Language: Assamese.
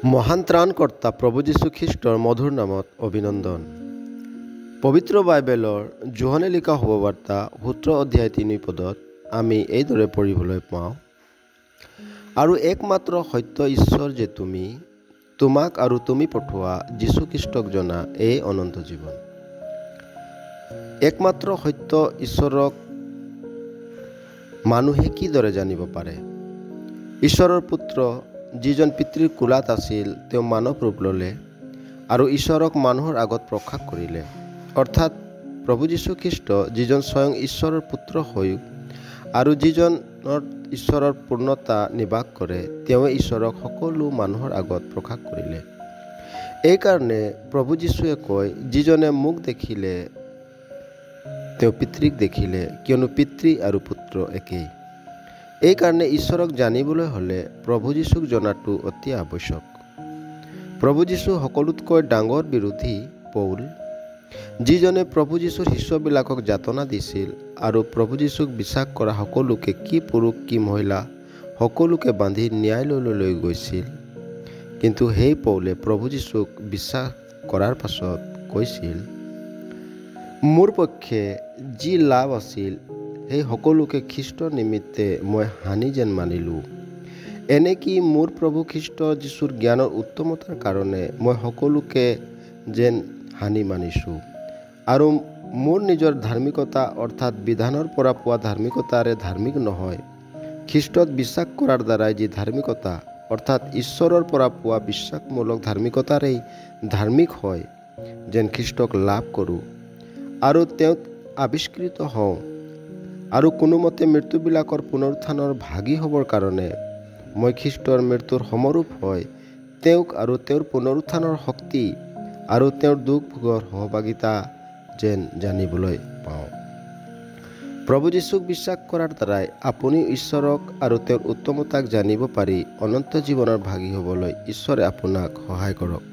মহান ত্ৰাণকৰ্তা প্ৰভু যীশু খ্ৰীষ্টৰ মধুৰ নামত অভিনন্দন। পবিত্ৰ বাইবেলৰ যোহানে লিখা শুভবাৰ্তা 17 অধ্যায় 3 পদত আমি এইদৰে পঢ়িবলৈ পাওঁ, আৰু একমাত্ৰ সত্য ঈশ্বৰ যে তোমাক আৰু তুমি পঠোৱা যীশু খ্ৰীষ্টক জনা এই অনন্ত জীৱন। একমাত্ৰ সত্য ঈশ্বৰক মানুহে কিদৰে জানিব পাৰে? ঈশ্বৰৰ পুত্ৰ যিজন পিতৃৰ কোলাত আছিল, তেওঁ মানৱ ৰূপ ল'লে আৰু ঈশ্বৰক মানুহৰ আগত প্ৰকাশ কৰিলে। অৰ্থাৎ প্ৰভু যীশু খ্ৰীষ্ট যিজন স্বয়ং ঈশ্বৰৰ পুত্ৰ হৈ আৰু যিজনৰ ঈশ্বৰৰ পূৰ্ণতা নিবাস কৰে, তেওঁৱে ঈশ্বৰক সকলো মানুহৰ আগত প্ৰকাশ কৰিলে। এইকাৰণে প্ৰভু যীশুৱে কয়, যিজনে মোক দেখিলে তেওঁ পিতৃক দেখিলে, কিয়নো পিতৃ আৰু পুত্ৰ একেই। এইকাৰণে ঈশ্বৰক জানিবলৈ হ'লে প্ৰভু যীশুক জনাটো অতি আৱশ্যক। প্ৰভু যীশু সকলোতকৈ ডাঙৰ বিৰোধী পৌল, যিজনে প্ৰভু যীশুৰ শিষ্যবিলাকক যাতনা দিছিল আৰু প্ৰভু যীশুক বিশ্বাস কৰা সকলোকে, কি পুৰুষ কি মহিলা, সকলোকে বান্ধি ন্যায়ালয়লৈ লৈ গৈছিল। কিন্তু সেই পৌলে প্ৰভু যীশুক বিশ্বাস কৰাৰ পাছত কৈছিল, মোৰ পক্ষে যি লাভ আছিল সেই সকলোকে খ্ৰীষ্টৰ নিমিত্তে মই হানি যেন মানিলোঁ। এনেকি মোৰ প্ৰভু খ্ৰীষ্ট যীশুৰ জ্ঞানৰ উত্তমতাৰ কাৰণে মই সকলোকে যেন হানি মানিছোঁ, আৰু মোৰ নিজৰ ধাৰ্মিকতা অৰ্থাৎ বিধানৰ পৰা পোৱা ধাৰ্মিকতাৰে ধাৰ্মিক নহয়, খ্ৰীষ্টত বিশ্বাস কৰাৰ দ্বাৰাই যি ধাৰ্মিকতা অৰ্থাৎ ঈশ্বৰৰ পৰা পোৱা বিশ্বাসমূলক ধাৰ্মিকতাৰেই ধাৰ্মিক হয়, যেন খ্ৰীষ্টক লাভ কৰোঁ আৰু তেওঁত আৱিষ্কৃত হওঁ, আৰু কোনোমতে মৃত্যুবিলাকৰ পুনৰুত্থানৰ ভাগী হ'বৰ কাৰণে মই খ্ৰীষ্টৰ মৃত্যুৰ সমৰূপ হয় তেওঁক আৰু তেওঁৰ পুনৰুত্থানৰ শক্তি আৰু তেওঁৰ দুখ ভোগৰ সহভাগিতা যেন জানিবলৈ পাওঁ। প্ৰভু যীশুক বিশ্বাস কৰাৰ দ্বাৰাই আপুনি ঈশ্বৰক আৰু তেওঁৰ উত্তমতাক জানিব পাৰি অনন্ত জীৱনৰ ভাগী হ'বলৈ ঈশ্বৰে আপোনাক সহায় কৰক।